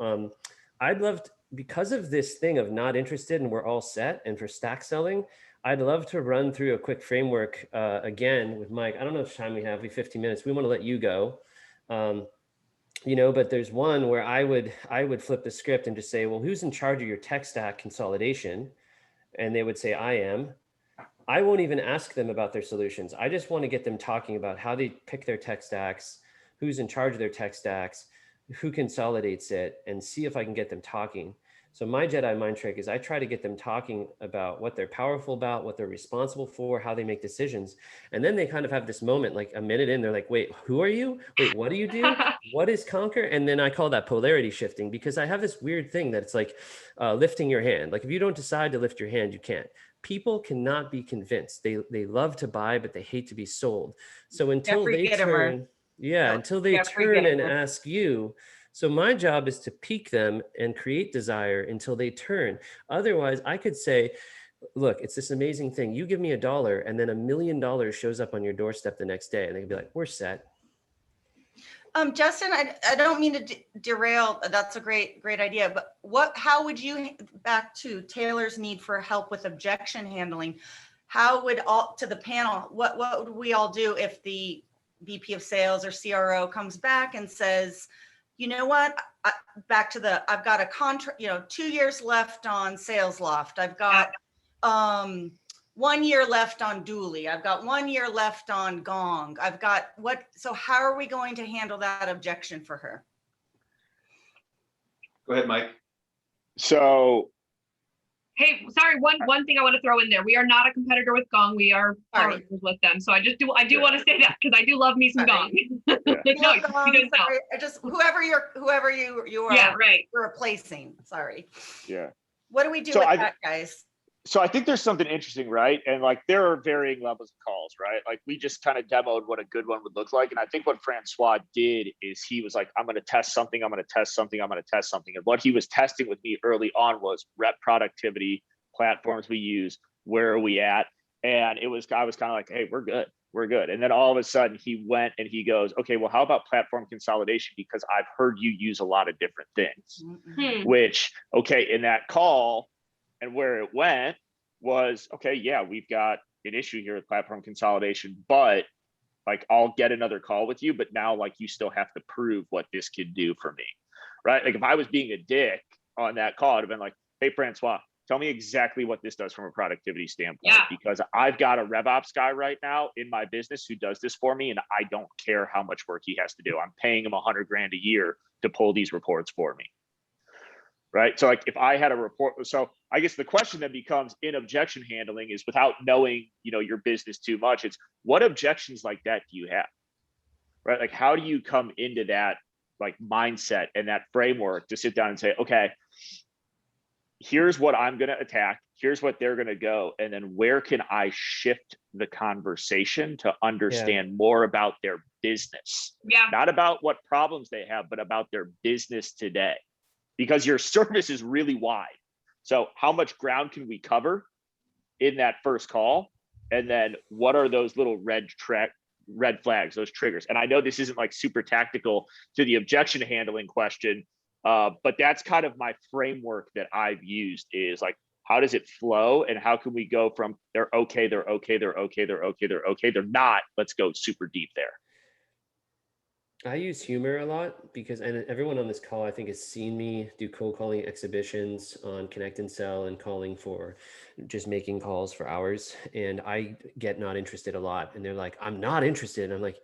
I'd love to, because of this thing of not interested and we're all set, and for stack selling, I'd love to run through a quick framework again with Mike. I don't know if time we have, 15 minutes. We want to let you go. But there's one where I would flip the script and just say, well, who's in charge of your tech stack consolidation? And they would say, I am. I won't even ask them about their solutions. I just want to get them talking about how they pick their tech stacks, who's in charge of their tech stacks, who consolidates it, and see if I can get them talking. So my Jedi mind trick is I try to get them talking about what they're powerful about, what they're responsible for, how they make decisions. And then they kind of have this moment, like a minute in, they're like, wait, who are you? Wait, what do you do? What is Conquer? And then I call that polarity shifting, because I have this weird thing that it's like lifting your hand. Like if you don't decide to lift your hand, you can't. People cannot be convinced. They love to buy, but they hate to be sold. So until they turn, until they turn and ask you. So my job is to pique them and create desire until they turn. Otherwise, I could say, look, it's this amazing thing. You give me $1 and then $1 million shows up on your doorstep the next day. And they can be like, we're set. Justin, I don't mean to derail. That's a great idea. But how would you, back to Taylor's need for help with objection handling, how would to the panel, what would we all do if the VP of sales or CRO comes back and says, you know what, I've got a contract, 2 years left on SalesLoft. I've got 1 year left on Dooley. I've got 1 year left on Gong. I've got so how are we going to handle that objection for her? Go ahead, Mike. So, hey, sorry, one thing I want to throw in there. We are not a competitor with Gong. We are partners with them. So I do want to say that because I do love me some Gong. Whoever you are, right. You're replacing. Sorry. Yeah. What do we do with that, guys? So I think there's something interesting, right? And like there are varying levels of calls, right? Like we just kind of demoed what a good one would look like. And I think what Francois did is he was like, I'm going to test something. I'm going to test something. I'm going to test something. And what he was testing with me early on was rep productivity, platforms we use, where are we at? And I was kind of like, hey, we're good. We're good. And then all of a sudden he went and he goes, okay, well, how about platform consolidation? Because I've heard you use a lot of different things, which, okay, in that call, and where it went was, okay, yeah, we've got an issue here with platform consolidation, but like, I'll get another call with you, but now like you still have to prove what this could do for me, right? Like if I was being a dick on that call, I'd have been like, hey, Francois, tell me exactly what this does from a productivity standpoint, because I've got a RevOps guy right now in my business who does this for me, and I don't care how much work he has to do. I'm paying him $100,000 a year to pull these reports for me. Right. So like if I had a report, so I guess the question that becomes in objection handling is, without knowing, your business too much, it's what objections like that do you have? Right. Like how do you come into that like mindset and that framework to sit down and say, okay, here's what I'm going to attack. here's what they're going to go. And then where can I shift the conversation to understand more about their business? Yeah. Not about what problems they have, but about their business today. Because your service is really wide. So how much ground can we cover in that first call? And then what are those little red flags, those triggers? And I know this isn't like super tactical to the objection handling question, but that's kind of my framework that I've used is like, how does it flow? And how can we go from they're okay, they're okay, they're okay, they're okay, they're okay, they're not, let's go super deep there. I use humor a lot because, and everyone on this call, I think, has seen me do cold calling exhibitions on Connect and Sell and calling for just making calls for hours. And I get not interested a lot. And they're like, I'm not interested. And I'm like,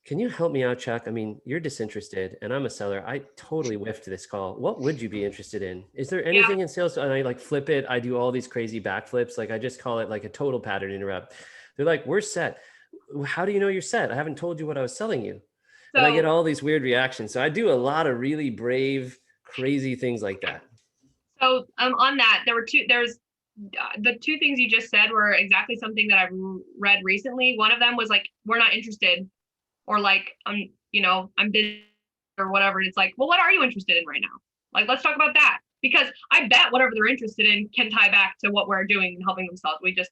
can you help me out, Chuck? I mean, you're disinterested and I'm a seller. I totally whiffed this call. What would you be interested in? Is there anything in sales? And I like flip it. I do all these crazy backflips. Like I just call it like a total pattern interrupt. They're like, we're set. How do you know you're set? I haven't told you what I was selling you. And I get all these weird reactions. So I do a lot of really brave, crazy things like that. So on that, there's the two things you just said were exactly something that I've read recently. One of them was like, we're not interested, or like, I'm busy or whatever. And it's like, well, what are you interested in right now? Like, let's talk about that. Because I bet whatever they're interested in can tie back to what we're doing and helping themselves. We just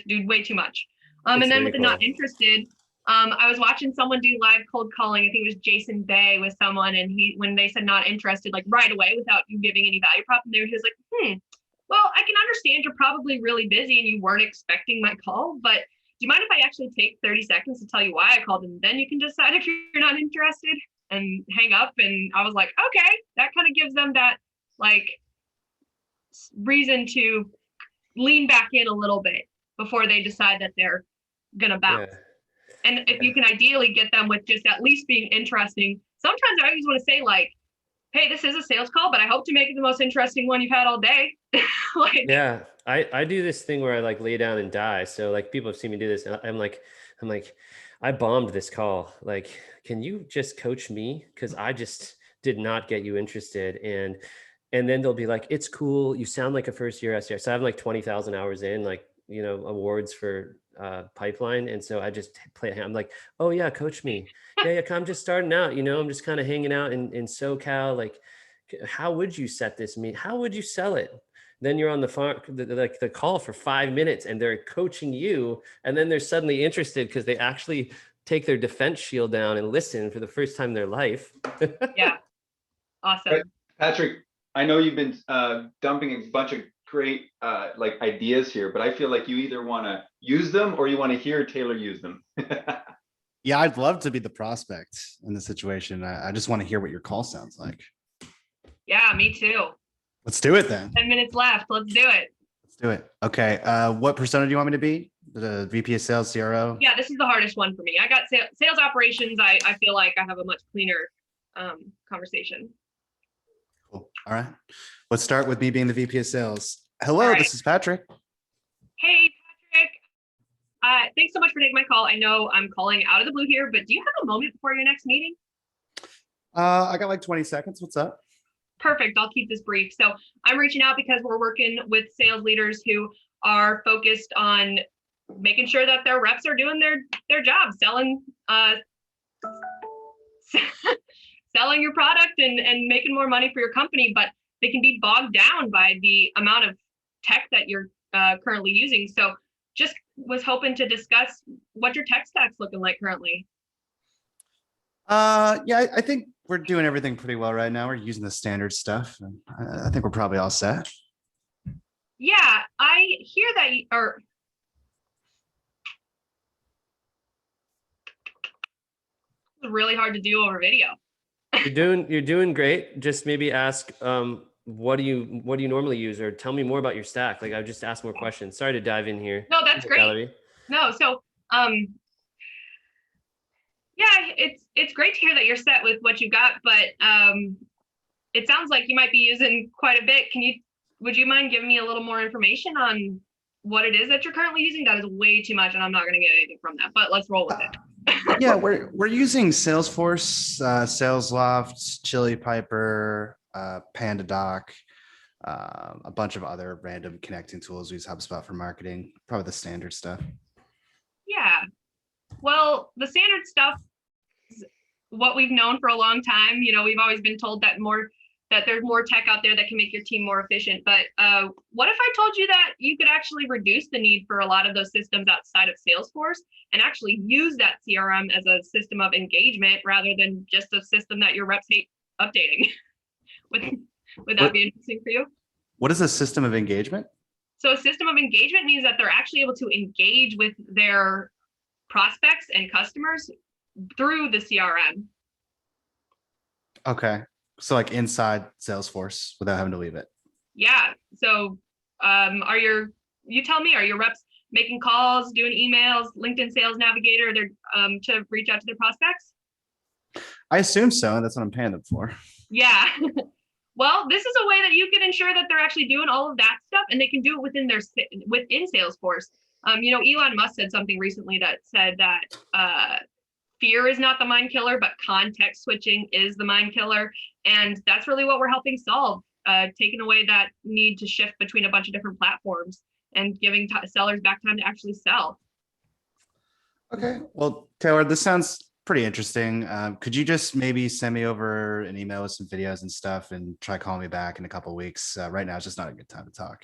do way too much. And then with the not interested, I was watching someone do live cold calling. I think it was Jason Bay with someone, and when they said not interested, like right away without you giving any value prop, and he was like, well, I can understand you're probably really busy and you weren't expecting my call, but do you mind if I actually take 30 seconds to tell you why I called, and then you can decide if you're not interested, and hang up? And I was like, okay, that kind of gives them that like reason to lean back in a little bit before they decide that they're gonna bounce. Yeah. And if you can ideally get them with just at least being interesting, sometimes I always want to say like, hey, this is a sales call, but I hope to make it the most interesting one you've had all day. Like, yeah, I do this thing where I like lay down and die. So like people have seen me do this. And I'm like, I bombed this call. Like, can you just coach me? Cause I just did not get you interested. And then they'll be like, it's cool. You sound like a first year SDR. So I have like 20,000 hours in, like, awards for pipeline. And so I just play, I'm like, oh yeah, coach me. Yeah, I'm just starting out, I'm just kind of hanging out in SoCal. Like, how would you set this meet? How would you sell it? Then you're on the call for 5 minutes and they're coaching you. And then they're suddenly interested because they actually take their defense shield down and listen for the first time in their life. Yeah. Awesome. Right. Patrick, I know you've been dumping a bunch of great like ideas here, but I feel like you either want to use them or you want to hear Taylor use them. Yeah, I'd love to be the prospect in the situation. I just want to hear what your call sounds like. Yeah, me too. Let's do it then. 10 minutes left. Let's do it. Let's do it. Okay. What persona do you want me to be? The VP of Sales, CRO? Yeah, this is the hardest one for me. I got sales operations. I feel like I have a much cleaner conversation. Cool. All right. Let's start with me being the VP of Sales. Hello, This is Patrick. Hey, Patrick. Thanks so much for taking my call. I know I'm calling out of the blue here, but do you have a moment before your next meeting? I got like 20 seconds. What's up? Perfect. I'll keep this brief. So I'm reaching out because we're working with sales leaders who are focused on making sure that their reps are doing their job, selling selling your product and making more money for your company, but they can be bogged down by the amount of tech that you're currently using. So just was hoping to discuss what your tech stack's looking like currently. Yeah, I think we're doing everything pretty well right now. We're using the standard stuff. And I think we're probably all set. Yeah, I hear that it's really hard to do over video. You're doing great. Just maybe ask, what do you normally use, or tell me more about your stack. Like, I would just ask more questions. Sorry to dive in here. No, that's great. Valerie. No, so yeah, it's great to hear that you're set with what you got, but it sounds like you might be using quite a bit. Would you mind giving me a little more information on what it is that you're currently using? That is way too much, and I'm not going to get anything from that, but let's roll with it. Yeah, we're using Salesforce, SalesLoft, Chili Piper, PandaDoc. a bunch of other random connecting tools. We use HubSpot for marketing, probably the standard stuff. Yeah. Well, the standard stuff is what we've known for a long time. You know, we've always been told that there's more tech out there that can make your team more efficient. But what if I told you that you could actually reduce the need for a lot of those systems outside of Salesforce and actually use that CRM as a system of engagement rather than just a system that your reps hate updating? Would that be interesting for you? What is a system of engagement? So a system of engagement means that they're actually able to engage with their prospects and customers through the CRM. Okay. So like inside Salesforce without having to leave it. Yeah. So you tell me, are your reps making calls, doing emails, LinkedIn Sales Navigator to reach out to their prospects? I assume so. And that's what I'm paying them for. Yeah. Well, this is a way that you can ensure that they're actually doing all of that stuff and they can do it within Salesforce. You know, Elon Musk said something recently that said that fear is not the mind killer, but context switching is the mind killer. And that's really what we're helping solve, taking away that need to shift between a bunch of different platforms and giving sellers back time to actually sell. Okay. Well, Taylor, this sounds pretty interesting. Could you just maybe send me over an email with some videos and stuff and try calling me back in a couple of weeks? Right now, it's just not a good time to talk.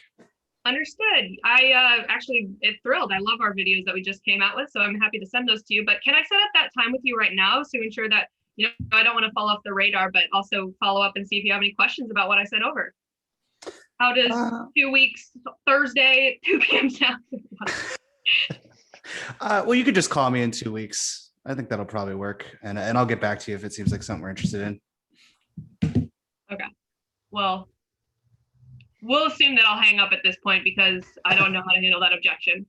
Understood. I actually am thrilled. I love our videos that we just came out with, so I'm happy to send those to you. But can I set up that time with you right now to ensure that, you know, I don't want to fall off the radar, but also follow up and see if you have any questions about what I sent over? How does 2 weeks, Thursday, 2 p.m. sound? Well, you could just call me in 2 weeks. I think that'll probably work. And I'll get back to you if it seems like something we're interested in. Okay. Well, we'll assume that I'll hang up at this point because I don't know how to handle that objection.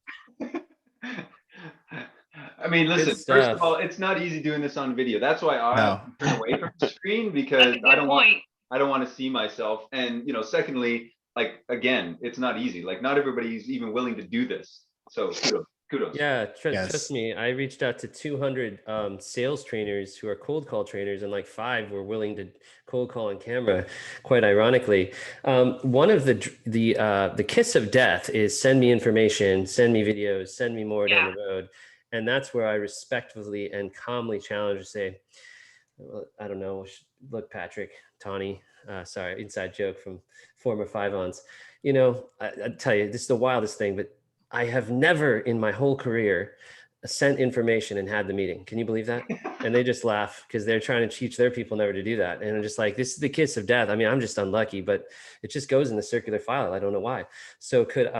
I mean, listen, first of all, it's not easy doing this on video. That's why I turn away from the screen, because I don't want to see myself. And, you know, secondly, like, again, it's not easy. Like, not everybody's even willing to do this. So kudos. Yeah, trust me. I reached out to 200 sales trainers who are cold call trainers, and like 5 were willing to cold call on camera. Quite ironically, one of the kiss of death is send me information, send me videos, send me more down the road, and that's where I respectfully and calmly challenge to say, well, I don't know. Look, Patrick, Tawny, sorry, inside joke from former 5-ons. You know, I tell you, this is the wildest thing, but I have never in my whole career sent information and had the meeting. Can you believe that? And they just laugh because they're trying to teach their people never to do that. And I'm just like, this is the kiss of death. I mean, I'm just unlucky, but it just goes in the circular file. I don't know why. So could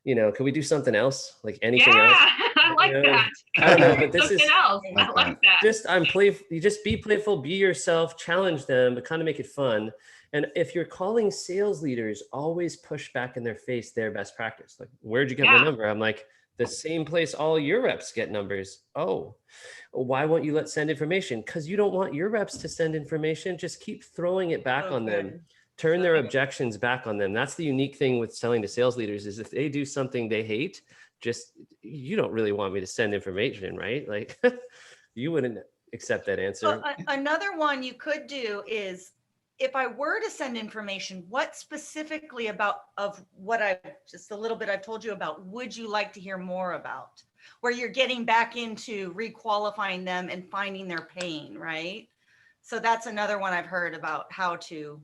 we do something else? Like anything else? I like that. I don't know, but this is else. I like that. I'm playful. You just be playful, be yourself, challenge them, but kind of make it fun. And if you're calling sales leaders, always push back in their face their best practice. Like, where'd you get my number? I'm like, the same place all your reps get numbers. Oh, why won't you send information? Because you don't want your reps to send information. Just keep throwing it back on them. Turn their objections back on them. That's the unique thing with selling to sales leaders is if they do something they hate, you don't really want me to send information, right? Like you wouldn't accept that answer. Well, another one you could do is, if I were to send information, what specifically of what just a little bit I've told you about, would you like to hear more about? Where you're getting back into requalifying them and finding their pain, right? So that's another one I've heard about how to.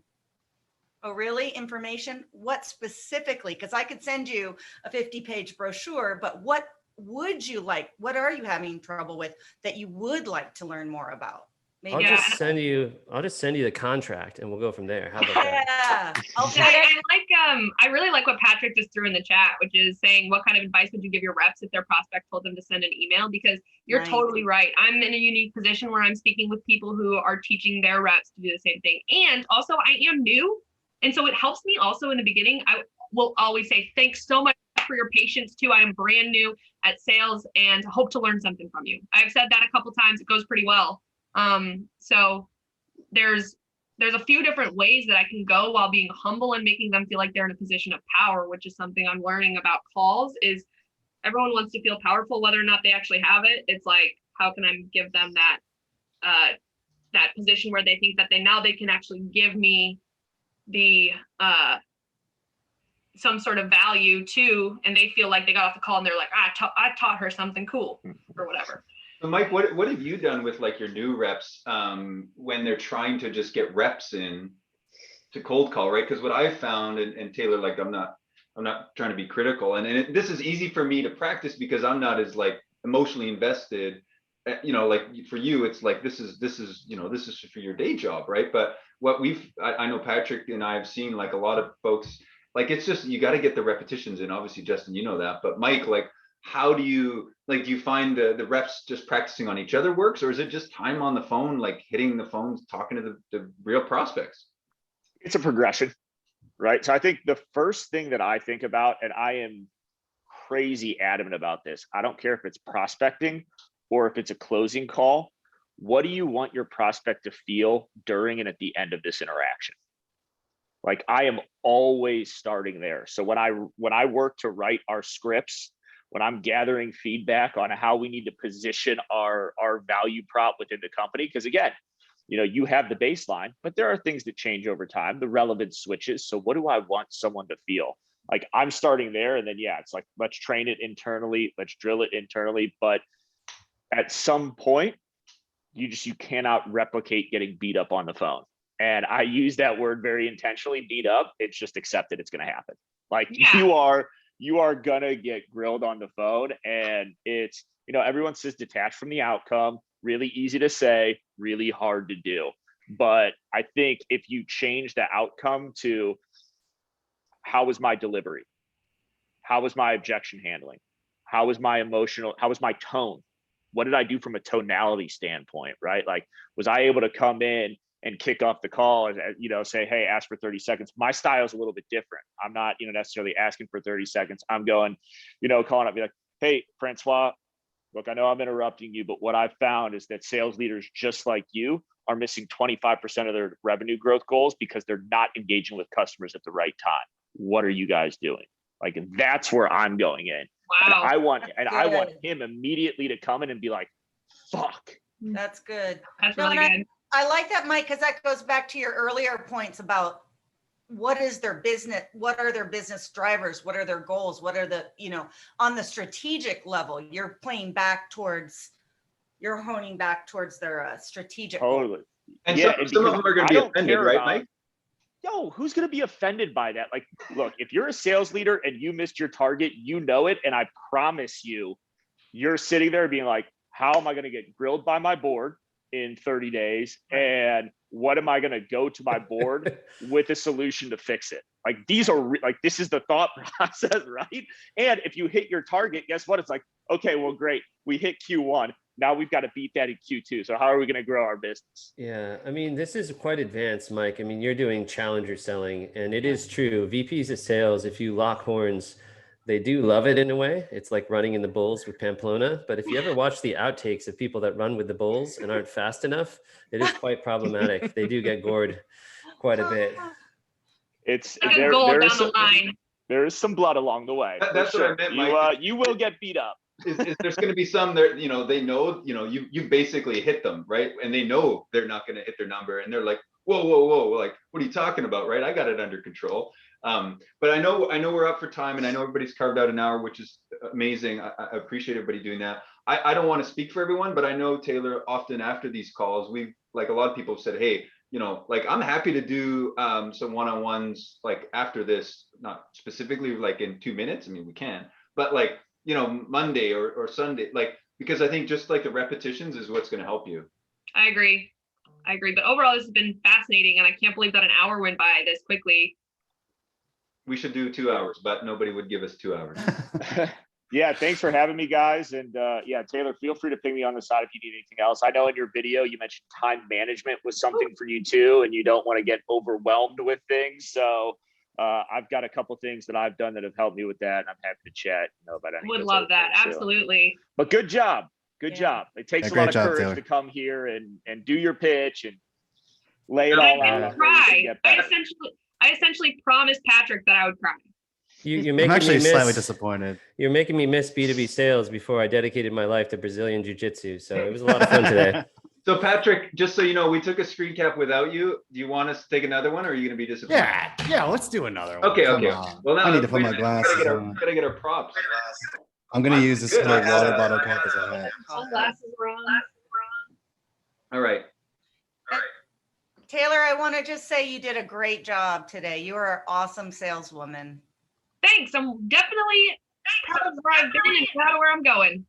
Oh, really? Information? What specifically? Because I could send you a 50-page brochure, but what would you like? What are you having trouble with that you would like to learn more about? Maybe. I'll just send you the contract and we'll go from there. How about that? I really like what Patrick just threw in the chat, which is saying, what kind of advice would you give your reps if their prospect told them to send an email? Because you're totally right. I'm in a unique position where I'm speaking with people who are teaching their reps to do the same thing. And also I am new. And so it helps me also in the beginning. I will always say, thanks so much for your patience too. I am brand new at sales and hope to learn something from you. I've said that a couple times. It goes pretty well. So there's a few different ways that I can go while being humble and making them feel like they're in a position of power, which is something I'm learning about calls. Is everyone wants to feel powerful, whether or not they actually have it. It's like, how can I give them that position where they think that they can actually give me the some sort of value to, and they feel like they got off the call and they're like, I taught her something cool or whatever. So Mike, what have you done with like your new reps when they're trying to just get reps in to cold call, right? Because what I found, and Taylor, like I'm not trying to be critical, and this is easy for me to practice because I'm not as like emotionally invested. You know, like for you, it's like this is for your day job, right? But what I know Patrick and I have seen like a lot of folks, like it's just you got to get the repetitions in. Obviously, Justin, you know that, but Mike, like how do you find the reps just practicing on each other works, or is it just time on the phone, like hitting the phones, talking to the real prospects? It's a progression, right? So I think the first thing that I think about, and I am crazy adamant about this, I don't care if it's prospecting or if it's a closing call, what do you want your prospect to feel during and at the end of this interaction? Like I am always starting there. So when I work to write our scripts, when I'm gathering feedback on how we need to position our value prop within the company, because again, you know, you have the baseline, but there are things that change over time. The relevance switches. So what do I want someone to feel? Like I'm starting there, and then yeah, it's like, let's train it internally, let's drill it internally. But at some point, you cannot replicate getting beat up on the phone. And I use that word very intentionally, beat up. It's just accepted, it's gonna happen. Like you are gonna get grilled on the phone, and it's, you know, everyone says detach from the outcome. Really easy to say, really hard to do. But I think if you change the outcome to how was my delivery? How was my objection handling? How was my tone? What did I do from a tonality standpoint, right? Like, was I able to come in and kick off the call and, you know, say, hey, ask for 30 seconds. My style is a little bit different. I'm not, you know, necessarily asking for 30 seconds. I'm going, you know, calling up, be like, hey, Francois, look, I know I'm interrupting you, but what I've found is that sales leaders just like you are missing 25% of their revenue growth goals because they're not engaging with customers at the right time. What are you guys doing? Like, that's where I'm going in. Wow. And I want him immediately to come in and be like, fuck. That's good. That's really good. I like that, Mike, because that goes back to your earlier points about what is their business, what are their business drivers, what are their goals, what are the, you know, on the strategic level, you're honing back towards their strategic Totally. goals. And some of them are going to be offended, right, Mike? Yo, who's going to be offended by that? Like, look, if you're a sales leader and you missed your target, you know it. And I promise you, you're sitting there being like, how am I going to get grilled by my board in 30 days? And what am I going to go to my board with a solution to fix it? Like, these are like, this is the thought process, right? And if you hit your target, guess what? It's like, okay, well, great. We hit Q1. Now we've got to beat that in Q2. So how are we going to grow our business? Yeah, I mean, this is quite advanced, Mike. I mean, you're doing challenger selling, and it is true. VPs of sales, if you lock horns, they do love it in a way. It's like running in the bulls with Pamplona. But if you ever watch the outtakes of people that run with the bulls and aren't fast enough, it is quite problematic. They do get gored quite a bit. It's like a goal down the line. There is some blood along the way. That's what I meant, Mike. You will get beat up. Is there's going to be some that, you know, they know, you know, you basically hit them, right? And they know they're not going to hit their number, and they're like, whoa, like, what are you talking about, right? I got it under control. But I know we're up for time, and I know everybody's carved out an hour, which is amazing. I appreciate everybody doing that. I don't want to speak for everyone, but I know, Taylor, often after these calls, we've, like, a lot of people have said, hey, you know, like, I'm happy to do some one-on-ones, like, after this, not specifically like in 2 minutes. I mean, we can, but like, you know, Monday or Sunday, like, because I think just like the repetitions is what's going to help you. I agree. But overall, this has been fascinating, and I can't believe that an hour went by this quickly. We should do 2 hours, but nobody would give us 2 hours. Yeah, thanks for having me, guys. And yeah, Taylor, feel free to ping me on the side if you need anything else. I know in your video you mentioned time management was something for you too, and you don't want to get overwhelmed with things. So I've got a couple things that I've done that have helped me with that, and I'm happy to chat, you know, about any. Would love that. Absolutely. But good job. Good job. It takes a lot of courage Taylor, to come here and do your pitch and lay it all out. I essentially promised Patrick that I would cry. I'm actually slightly disappointed. You're making me miss B2B sales before I dedicated my life to Brazilian Jiu-Jitsu. So it was a lot of fun today. So Patrick, just so you know, we took a screen cap without you. Do you want us to take another one, or are you going to be disappointed? Yeah, let's do another one. Okay, Come okay. on. Well, now I need to put wait a my minute. glasses on. Gotta get our props. I'm gonna use this Good. little water bottle cap as a hat. Sunglasses are on. All right. Taylor, I want to just say you did a great job today. You are an awesome saleswoman. Thanks. I'm definitely proud of where I've been and proud of where I'm going.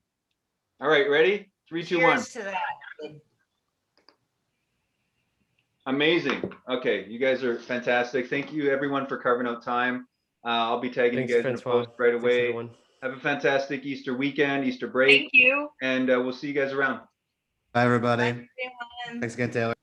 All right, ready? 3, 2, 1. Cheers to that. Amazing. Okay, you guys are fantastic. Thank you everyone for carving out time. I'll be tagging Thanks, you guys Francois. in a post right Thanks, away. everyone. Have a fantastic Easter weekend, Easter break, Thank you. and we'll see you guys around. Bye, everybody. Bye, everyone. Thanks again, Taylor.